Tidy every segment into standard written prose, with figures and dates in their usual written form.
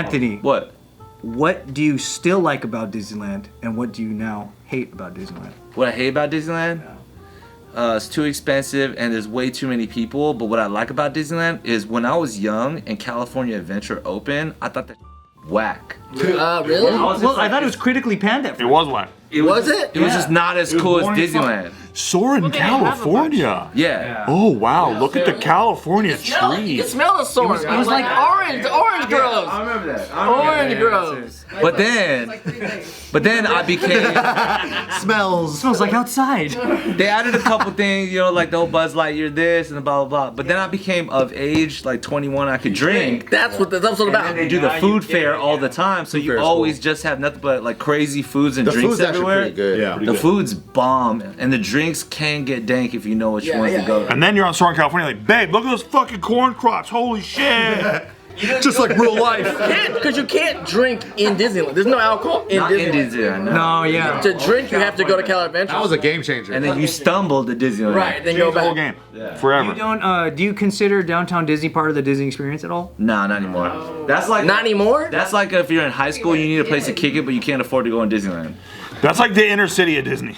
Anthony. What? What do you still like about Disneyland, and what do you now hate about Disneyland? What I hate about Disneyland? It's too expensive and there's way too many people. But what I like about Disneyland is when I was young and California Adventure opened, I thought that whack. Really? I thought it was critically panned at first. It was whack. It was just not as cool as Disneyland. Soarin', California. Yeah. Oh wow! Look at the California You can trees. smell the Soarin'. It was like orange groves. I remember that. Orange groves. But then I became. Smells like outside. They added a couple things, you know, like the whole Buzz Lightyear this and blah blah blah. But then I became of age, like 21, I could drink. That's what this episode's about. And they do the food fair all the time, so you always just have nothing but like crazy foods and drinks food's actually everywhere. pretty good. Yeah. The food's bomb, and the drinks can get dank if you know which ones to go. And then you're on Soarin', California, like, babe, look at those fucking corn crops. Holy shit! Just like real life. Because you can't drink in Disneyland. There's no alcohol in Not in Disneyland. Disneyland. No. No, yeah. To drink, you have to go to Cal Adventure. That was a game changer. And then you stumble to Disneyland. Right, then Change go the whole back. game. Forever. You don't. Do you consider downtown Disney part of the Disney experience at all? Nah, not anymore. That's like Not anymore? That's like if you're in high school, you need a place to kick it, but you can't afford to go in Disneyland. That's like the inner city of Disney.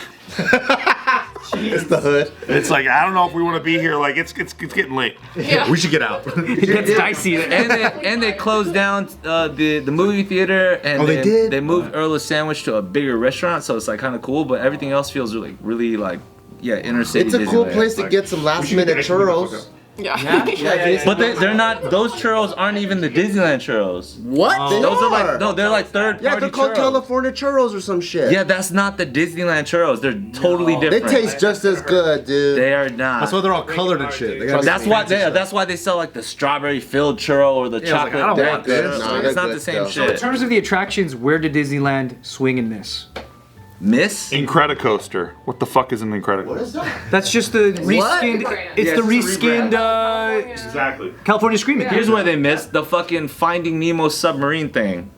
It's the hood. It's like, I don't know if we want to be here. Like, it's getting late. We should get out. It gets dicey. And they closed down the movie theater, and they did? They moved Earl's Sandwich to a bigger restaurant, so it's like kind of cool. But everything else feels really like inner city. It's a cool Disneyland. place to get some last minute churros. But they're not. Those churros aren't even the Disneyland churros. What? Those are like they're like third party Yeah, they're called churros. California churros or some shit. Yeah, that's not the Disneyland churros. They're totally They different. taste just as good, dude. They are not. That's why they're all colored and shit. They got That's why they sell like the strawberry filled churro or the I was like, chocolate. I don't dip want this. churro. No, It's they're not good the same still. In shit. terms of the attractions, where did Disneyland swing in this? Miss? Incredicoaster. What the fuck is an Incredicoaster? That's just the reskinned. It's the reskinned Exactly. California Screaming. Here's where they missed the fucking Finding Nemo submarine thing.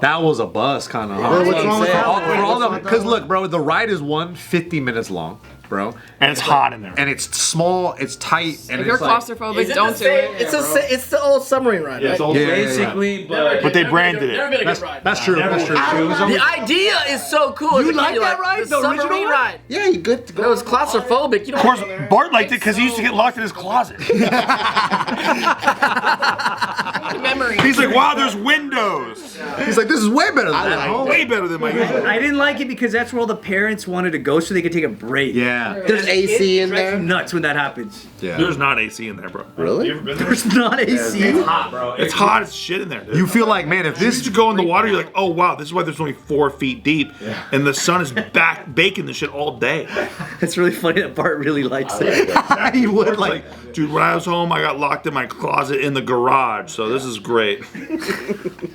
That was a buzz, kind of. What's wrong with that? Because look, bro, the ride is 50 minutes long, bro, And it's hot in there. and it's small, it's tight, and If you're it's like, claustrophobic, don't do it. It's the old submarine ride, right? yeah. Basically, But they branded Never it. been a good ride. That's true. That's true. The idea is so cool. You like that ride? The The original submarine one? ride. Yeah, you good to It go. was claustrophobic. You Of course, Bart liked it because he used to get locked in his closet. Memory. He's like, wow, there's windows. He's like, this is way better than that. Way better than my usual. I didn't like it because that's where all the parents wanted to go so they could take a break. Yeah. There's AC in there. Nuts when that happens. Yeah. There's not AC in there, bro. Really? You ever been there? There's not AC. It's hot as shit in there, dude. You feel like, man, if This this to go in the water, you're like, oh wow, this is why there's only 4 feet deep, and the sun is baking the shit all day. It's really funny that Bart really likes it. he would It's like, like, dude, when I was home, I got locked in my closet in the garage, so this is great.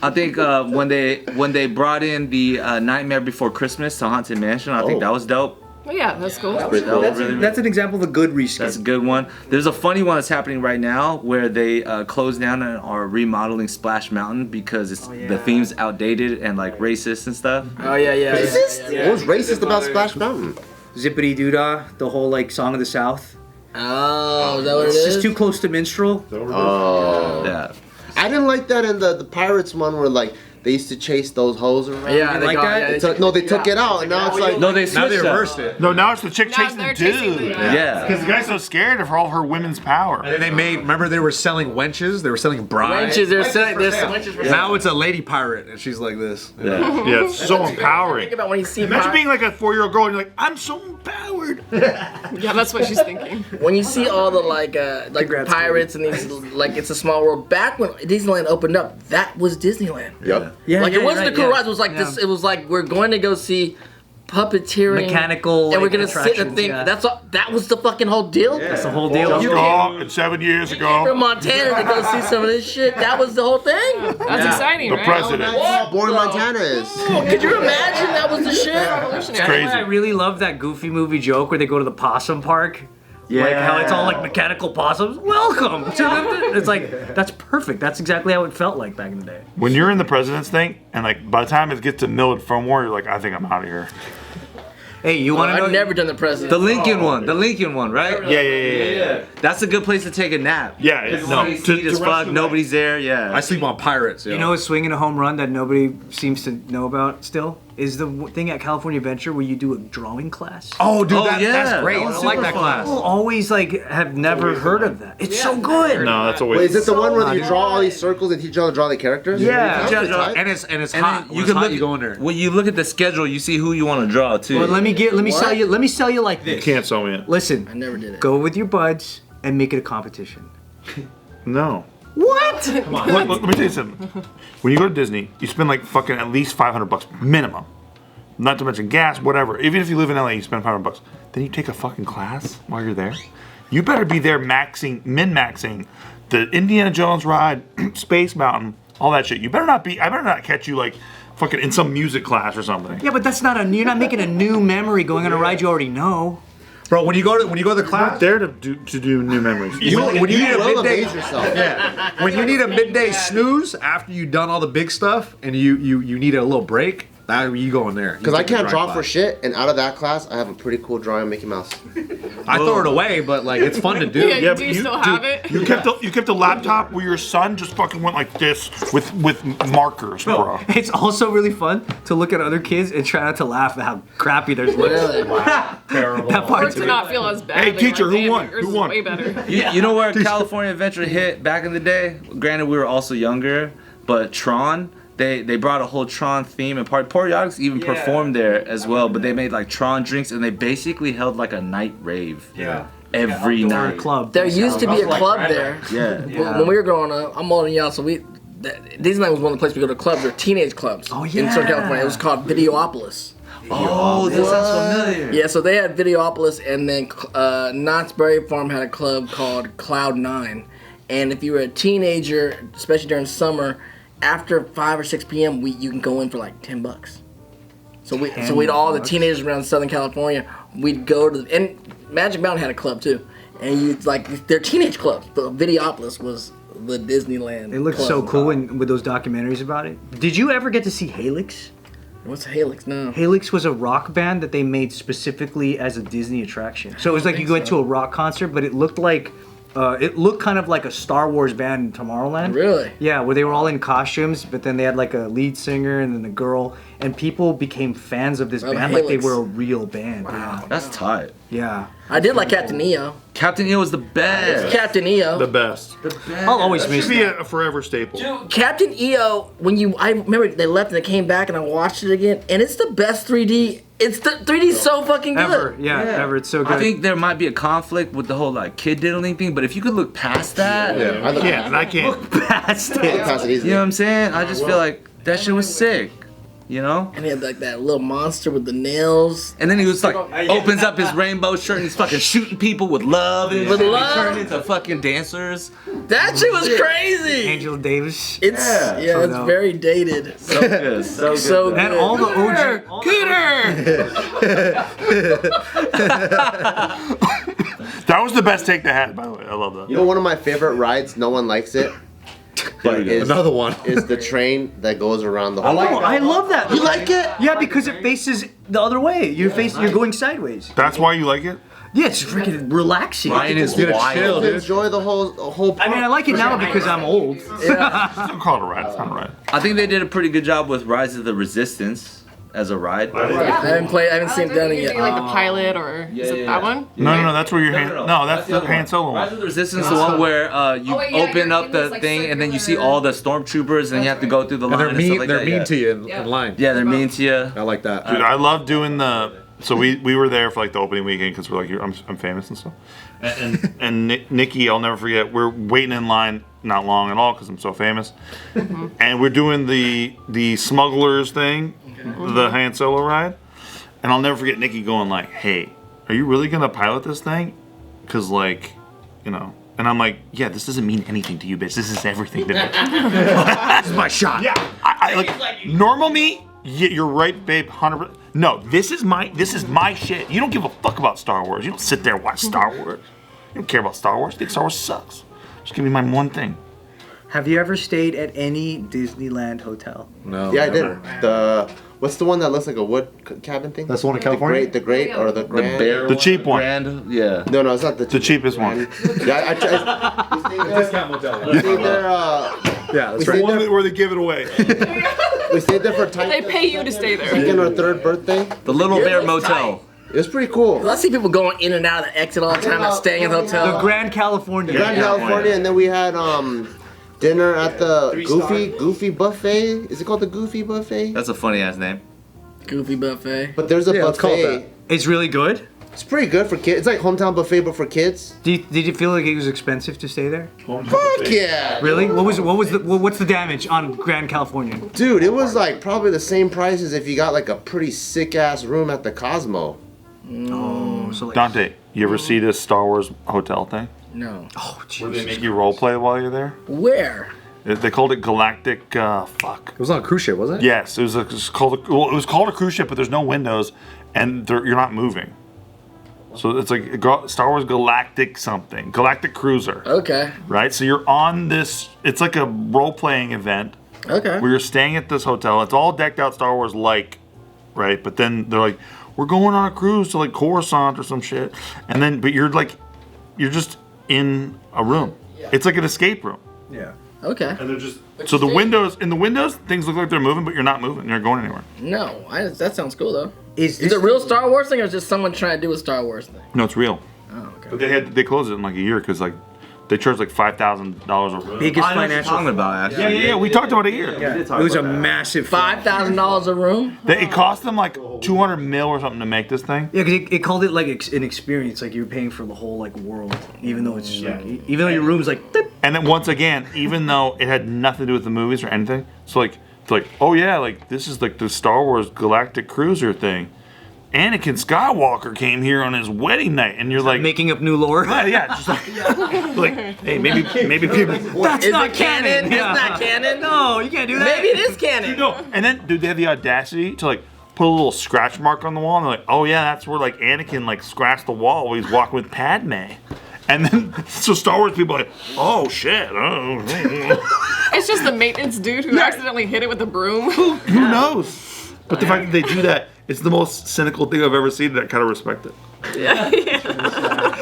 I think when they brought in the Nightmare Before Christmas to Haunted Mansion, I think that was dope. Oh, yeah, that's cool. That was really, That's an example of a good reskin. that's a good one. There's a funny one that's happening right now where they closed down and are remodeling Splash Mountain because the theme's outdated and like racist and stuff. Oh yeah. Racist? What was racist about Splash Mountain? Zippity Doodah, the whole like Song of the South. Oh, is that what it It's is? just too close to minstrel. Oh. Yeah. I didn't like that in the Pirates one where like they used to chase those hoes around. Yeah, like that? They took it out, and now it's like No, they now switched they up. reversed it. No, now it's the chick Now chasing the they're chasing dude. the- Yeah. Because the guy's so scared of all her women's power. And they made, remember they were selling wenches? They were selling brides. Wenches, they're selling this. Wenches for Now it's a lady pirate, and she's like this. Yeah. Yeah, it's so empowering. Think about when you see Imagine being like a 4-year-old girl and you're like, I'm so empowered. Yeah, that's what she's thinking. when you see all the like Congrats, pirates and these like It's a Small World. Back when Disneyland opened up, that was Disneyland. Yep. Yeah, Like yeah, it wasn't right, the cool yeah. rides. It was like Yeah. this. It was like we're going to go see puppeteering, Mechanical, and we're like, gonna sit and attractions, think. yeah. That was the fucking whole deal. That's the whole deal. You And 7 years From ago, Montana to go see some of this shit. That was the whole thing. That's exciting, the right? president. How boring Montana is. Could you imagine that was the shit? Revolutionary. Crazy. I really love that Goofy movie joke where they go to the possum park. Yeah. Like how it's all like mechanical possums. Welcome to the. It's like that's perfect. That's exactly how it felt like back in the day. When you're in the president's thing, and like by the time it gets to Millard Fillmore, you're like, I think I'm out of here. Hey, you want to know? I've never done the president. The Lincoln one, right? Yeah. That's a good place to take a nap. Yeah, It's no, nice, to- neat as to fuck. rest Nobody's there. Yeah. I sleep on Pirates. You know, swinging a home run that nobody seems to know about still is the thing at California Adventure where you do a drawing class. Oh, dude, Oh, yeah. that's great. That I was like super that fun. class. People always like have never heard of that. It's so good. No, that's always. Wait, is it the one where you draw all these circles and teach you how to draw the characters? Yeah. That's pretty tight. And it's And hot. then You can you go in there. When you look at the schedule, you see who you want to draw too. But let me sell you like this. Can't sell me it. Listen, I never did it. go with your buds and make it a competition. No. What? Let me tell you something. When you go to Disney, you spend like fucking at least $500 minimum. Not to mention gas, whatever. Even if you live in LA, you spend $500. Then you take a fucking class while you're there. You better be there min-maxing the Indiana Jones ride, Space Mountain, all that shit. I better not catch you like fucking in some music class or something. Yeah, but that's not you're not making a new memory going on a ride you already know. Bro, when you go to the I'm not class, there to do new memories. when you need a will midday, amaze yourself. yeah, when you need a midday snooze after you've done all the big stuff and you need a little break, you go in there. Because I can't draw for shit, and out of that class, I have a pretty cool drawing of Mickey Mouse. I throw it away, but like it's fun to do. Yeah, but do you still have it? You kept a laptop where your son just fucking went like this with markers, bro. It's also really fun to look at other kids and try not to laugh at how crappy their lips. Really? Terrible. That Or part's to not feel as bad. Hey, that you're teacher, like, who "Damn, won? yours Who is won?" Way better. You know where California Adventure hit back in the day? Granted, we were also younger, but Tron, they brought a whole Tron theme, and Poriotics even performed there as well. But they made like Tron drinks, and they basically held like a night rave. Yeah. Every Or a night. club. There used to be a club there. Yeah. When we were growing up, I'm older than y'all, so Disneyland was one of the places we go to clubs. They're teenage clubs. Oh, In yeah. Southern California. It was called Videopolis. Oh, this sounds familiar. Yeah, so they had Videopolis, and then Knott's Berry Farm had a club called Cloud 9. And if you were a teenager, especially during summer, after 5 or 6 p.m., you can go in for like $10. So we'd all the teenagers around Southern California, we'd go to and Magic Mountain had a club too, and you'd like their teenage clubs. But Videopolis was the Disneyland. It looked club. so cool with those documentaries about it. Did you ever get to see Helix? What's Helix now? Helix was a rock band that they made specifically as a Disney attraction. So it was like you went to a rock concert, but it looked kind of like a Star Wars band in Tomorrowland. Really? Yeah, where they were all in costumes, but then they had like a lead singer and then a girl, and people became fans of this Oh, band like they Helix. were a real band. Wow. That's tight. Yeah. I did like Captain EO. Captain EO was the best. Captain EO. The best. I'll always miss Should be that. a forever staple. Captain EO. I remember they left and they came back and I watched it again, and it's the best 3D. It's the 3D's so fucking good. Ever. Yeah, ever. It's so good. I think there might be a conflict with the whole like kid diddling thing, but if you could look past that, I can't. past it. Pass it easily. you know what I'm saying? I just feel like that shit was sick. You know? And he had like that little monster with the nails. And then he was like, opens up his rainbow shirt and he's fucking shooting people with love and With they love? turn into fucking dancers. That shit was crazy. Angela Davis. It's Yeah. it's dope. very dated. So good. So good. So And good. all the OG. That was the best take they had, by the way. I love that. You know, one of my favorite rides, no one likes it, but Another one. is the train that goes around the whole. Oh, I love that. You like it? Yeah, because it faces the other way. You're going sideways. That's why you like it? Yeah, it's freaking relaxing. Ryan is Gonna wild. chill, dude. Enjoy the whole. I mean, I like it now because I'm old. Don't call it a ride. It's not a ride. I think they did a pretty good job with Rise of the Resistance as a ride. I haven't seen Dunn You're yet. doing like the pilot, or is it that one? No, that's where you're. No, that's the other Han one. Solo Rise one. of the Resistance is the one where you Oh, wait, yeah, open you're up in the this, like, thing and then you see circular- all the stormtroopers and you have to go through the line And and, they're stuff mean. like They're that. mean yeah. to you in line. Yeah, they're mean to you. I like that. Dude, I love doing the. So we were there for like the opening weekend because we're like I'm famous and stuff. And Nikki, I'll never forget. We're waiting in line not long at all because I'm so famous. And we're doing the smugglers thing, the Han Solo ride. And I'll never forget Nikki going like, "Hey, are you really gonna pilot this thing? Because like, you know." And I'm like, "Yeah, this doesn't mean anything to you, bitch. This is everything to me." This is my shot. Yeah, I like normal me. Yeah, you're right, babe. 100%. No, this is my shit. You don't give a fuck about Star Wars. You don't sit there and watch Star Wars. You don't care about Star Wars. You think Star Wars sucks. Just give me my one thing. Have you ever stayed at any Disneyland hotel? No. Yeah, I did. never. What's the one that looks like a wood cabin thing? That's the one in California? The great or the The grand? bear. The cheap one. Grand, yeah. No, it's not the cheapest one. Yeah, I tried. Discount motel. We stayed there. Yeah, that's we right. stayed there, Where they give it away. we stayed there for They pay you to stay there. second or third birthday. The Little Bear Motel. It was pretty cool. I see people going in and out of the exit all the time and staying in the hotel. The Grand California. Grand California, and then we had dinner at the Goofy Buffet. Is it called the Goofy Buffet? That's a funny ass name. Goofy buffet. But there's a let's call it buffet. It's really good. It's pretty good for kids. It's like hometown buffet, but for kids. Did you feel like it was expensive to stay there? Fuck yeah! Really? What's the damage on Grand California? Dude, it was like probably the same price as if you got like a pretty sick ass room at the Cosmo. Oh, so like. Dante, you ever see this Star Wars hotel thing? No. Oh, Where they Jesus. make you role play while you're there? Where? They called it Galactic. Fuck. It was on a cruise ship, wasn't it? Yes, it was called a cruise ship, but there's no windows, and you're not moving. So it's like Star Wars Galactic something, Galactic Cruiser, Okay. right? So you're on this. It's like a role-playing event Okay. where you're staying at this hotel. It's all decked out Star Wars like, right? But then they're like, we're going on a cruise to like Coruscant or some shit, and then but you're just in a room. It's like an escape room. Yeah. Okay. And they're just so the windows things look like they're moving, but you're not moving. You're not going anywhere. No, that sounds cool though. Is Is it a real Star Wars thing or is just someone trying to do a Star Wars thing? No, it's real. Oh, okay. But they closed it in like a year because like they charged like $5,000 a room. biggest I know what you're financial? talking about, actually. Yeah. We talked about it a year. It was a massive. $5,000 a room? It cost them like 200 mil or something to make this thing. Yeah, because it called it like an experience, like you're paying for the whole like world, even though it's just like, even though your room's like. Dip. And then once again, even though it had nothing to do with the movies or anything, so like it's like, oh yeah, like this is like the Star Wars Galactic Cruiser thing. Anakin Skywalker came here on his wedding night, and you're like, Making up new lore. yeah, just like, hey, maybe people. That's Is not it canon? Yeah. It's not canon? No, you can't do that. Maybe it is canon. No, and then dude, they have the audacity to like put a little scratch mark on the wall, and they're like, oh yeah, that's where like Anakin like scratched the wall while he's walking with Padme. And then, so Star Wars people are like, oh shit, oh. It's just the maintenance dude who accidentally hit it with a broom. Who knows? But the fact that they do that, it's the most cynical thing I've ever seen, and I kind of respect it.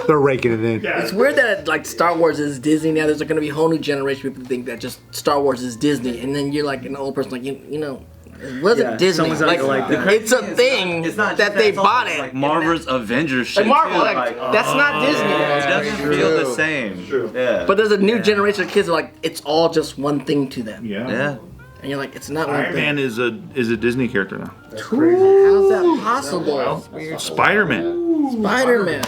They're raking it in. It's weird that like Star Wars is Disney now. There's going to be a whole new generation of people who think that just Star Wars is Disney, and then you're like an old person like you know, it wasn't Disney. someone's out there like that. It's a thing that they bought it. Like Marvel's Avengers shit. Like Marvel, too. like, that's not Disney. It doesn't feel the same. Yeah. But there's a new generation of kids that are like it's all just one thing to them. yeah. And you're like, it's not one Iron Man thing. is a Disney character now. How's that possible? Spider-Man. Spider-Man.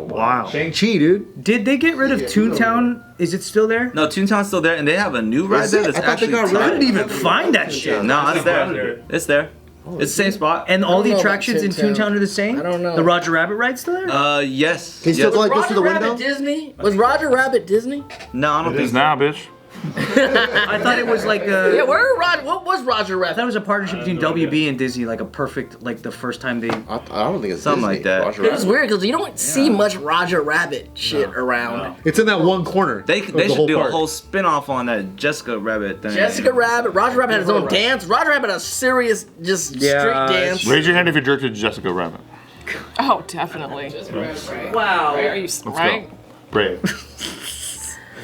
Wow. Shang-Chi, dude. Did they get rid of Toontown? Is it still there? No, Toontown's still there, and they have a new ride there that's I thought they actually. got rid I of didn't even find that shit. No, it's there. It's there. It's the same spot. And all I don't the know about attractions in Toontown. Toontown are the same? I don't know. The Roger Rabbit ride's still there? Yes. Can you still Yes. go like this to the Roger window? Rabbit Disney? Was Roger Rabbit Disney? No, I don't It think is so. now, bitch. I thought it was like a. Yeah, what was Roger I thought it Rabbit? was a partnership between WB and Disney, like a perfect, like the first time they. I don't think it's Something Disney. like that. Roger It's Rabbit. weird because you don't see much Roger Rabbit shit around. It's in that one corner. They of the should whole do park. a whole spin-off on that Jessica Rabbit thing. Jessica Rabbit, Roger Rabbit had his own dance. Roger Rabbit had a serious just street dance. Raise your hand if you're jerked to Jessica Rabbit. Oh, definitely. Wow. Are you right? Brave.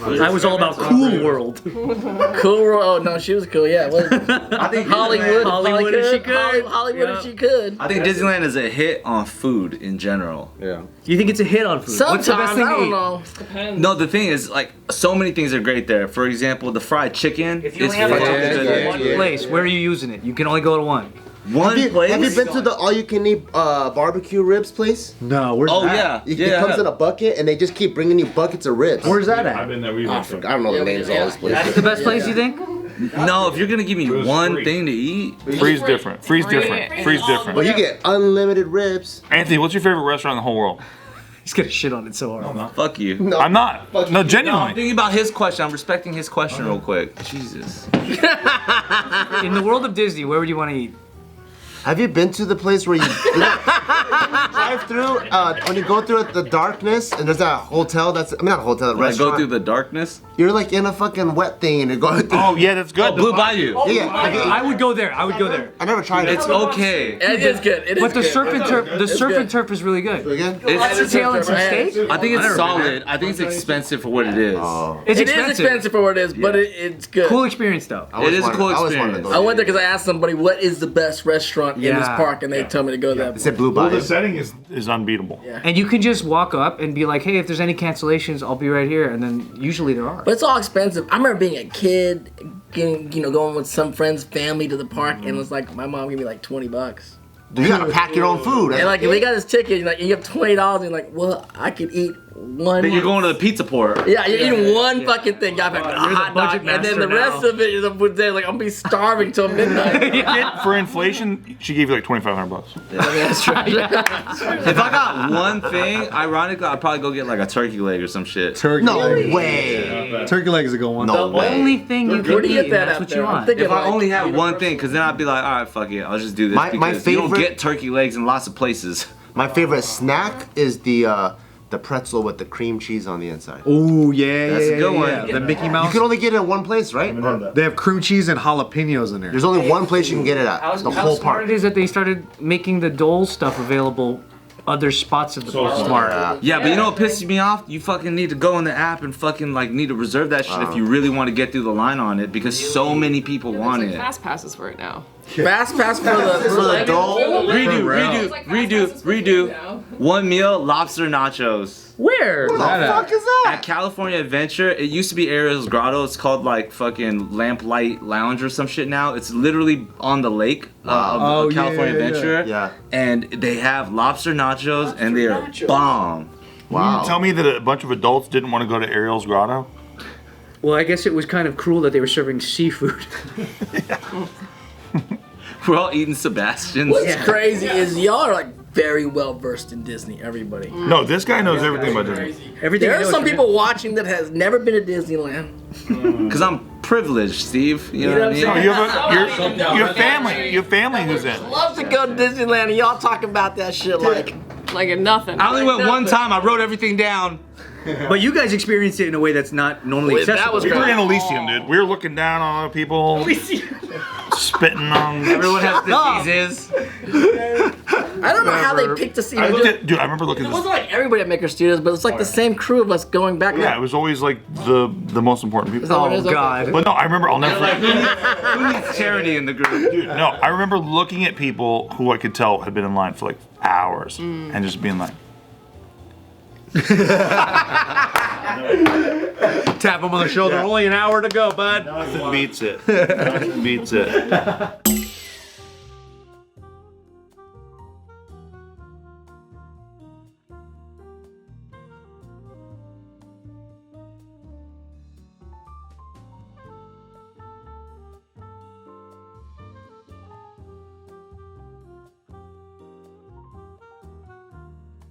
I was all about Cool World. Cool. Oh no, she was cool. Yeah, I think Hollywood, Hollywood if she could. Hollywood Yeah. if she could. I think Disneyland is a hit on food in general. Yeah. You think it's a hit on food? Sometimes What's the best thing I to don't eat? know. No, the thing is, like, so many things are great there. For example, the fried chicken. If you is only have fucking a good. one place, where are you using it? You can only go to one. One place. Have you been to the all-you-can-eat barbecue ribs place? No, where's Oh that? yeah, It comes in a bucket, and they just keep bringing you buckets of ribs. Where's that at? been there. I don't know the names of all this That's places. the best place, you think? No, if you're gonna give me one free. thing to eat, Freeze different. Freeze different. Freeze different. But you get unlimited ribs. Anthony, what's your favorite restaurant in the whole world? He's gonna shit on it so hard. fuck you. I'm not. No, No, I'm genuinely. thinking about his question. I'm respecting his question real quick. Jesus. In the world of Disney, where would you want to eat? Have you been to the place where you drive drive-through, when you go through the darkness, and there's that hotel not a hotel, a When I restaurant. go through the darkness. You're like in a fucking wet thing, and you're going through. Oh yeah, that's good. Oh, Blue Bayou. Yeah, I would go there. I would go there. I never tried it. It's okay. It is good. It is But the good. surf and turf, the surf good. and turf is really good. Again? It's, Tail and some steak. I think it's solid. I think it's expensive for what it is. It's It is expensive for what it is, but it's good. Cool experience though. It is a cool experience. I went there because I asked somebody what is the best restaurant in this Yeah. park, and they told me to go there. It said Blue Well, Bayou. the setting is unbeatable. Yeah. And you can just walk up and be like, hey, if there's any cancellations, I'll be right here. And then usually there are. But it's all expensive. I remember being a kid, going with some friends' family to the park, and it was like my mom gave me like $20. You gotta pack your own food. And like, if they got this ticket, like, you have $20, and you're like, well, I could eat one. Then you're going to the pizza port. Yeah, you're eating one fucking thing. Got a You're the hot dog, budget and then the master rest now. of it is up there. Like, I'm gonna be starving till midnight. For inflation, she gave you like $2,500. That's true. If I got one thing, ironically, I'd probably go get like a turkey leg or some shit. Turkey No leg. way. Turkey leg is a good one. No way. Only thing you Where can do you eat, get that and that's out what there? you I'm want. thinking If I like, only had one thing, because then I'd be like, all right, fuck it, I'll just do this My because you don't favorite- get turkey legs in lots of places. My favorite snack is the pretzel with the cream cheese on the inside. Ooh, yeah, That's yeah, a good yeah, one. yeah. The Mickey You Mouse. can only get it in one place, right? They have cream cheese and jalapenos in there. There's only one place you can get it at. The How whole smart park. it is that they started making the Dole stuff available other spots of the park. Smart. Yeah, but you know what pisses me off? You fucking need to go in the app and fucking like need to reserve that shit if you really want to get through the line on it because so many people want There's it. like fast passes for it now. fast pass for the Dole. Redo. One meal, lobster nachos. Where? What the fuck is that? At California Adventure, it used to be Ariel's Grotto. It's called like fucking Lamplight Lounge or some shit now. It's literally on the lake of California Adventure. Yeah. And they have lobster nachos and they are bomb. Wow. Tell me that a bunch of adults didn't want to go to Ariel's Grotto? Well, I guess it was kind of cruel that they were serving seafood. We're all eating Sebastian's. What's crazy is y'all are like very well versed in Disney. Everybody. No, this guy knows everything about Disney. Everything. There are some people watching that has never been to Disneyland. Because I'm privileged, Steve. You know what I No, mean? you have your family. Your family who's in. Love to go to Disneyland, and y'all talk about that shit like. Like nothing. I only went one time. I wrote everything down. But you guys experienced it in a way that's not normally Wait, that accessible. was We were great. in Elysium, dude. We were looking down on other people, spitting on. Everyone has diseases. I don't know how they picked to see. I looked at, dude. I remember looking It at this. wasn't like everybody at Maker Studios, but it's like the same crew of us going back. Yeah, it was always like the most important people. that what it Oh is? Okay. God. But no, I remember. I'll never forget. Who needs charity in the group? Dude, no, I remember looking at people who I could tell had been in line for like hours and just being like, Tap him on the shoulder. Only an hour to go, bud. nothing beats it. Nothing beats it.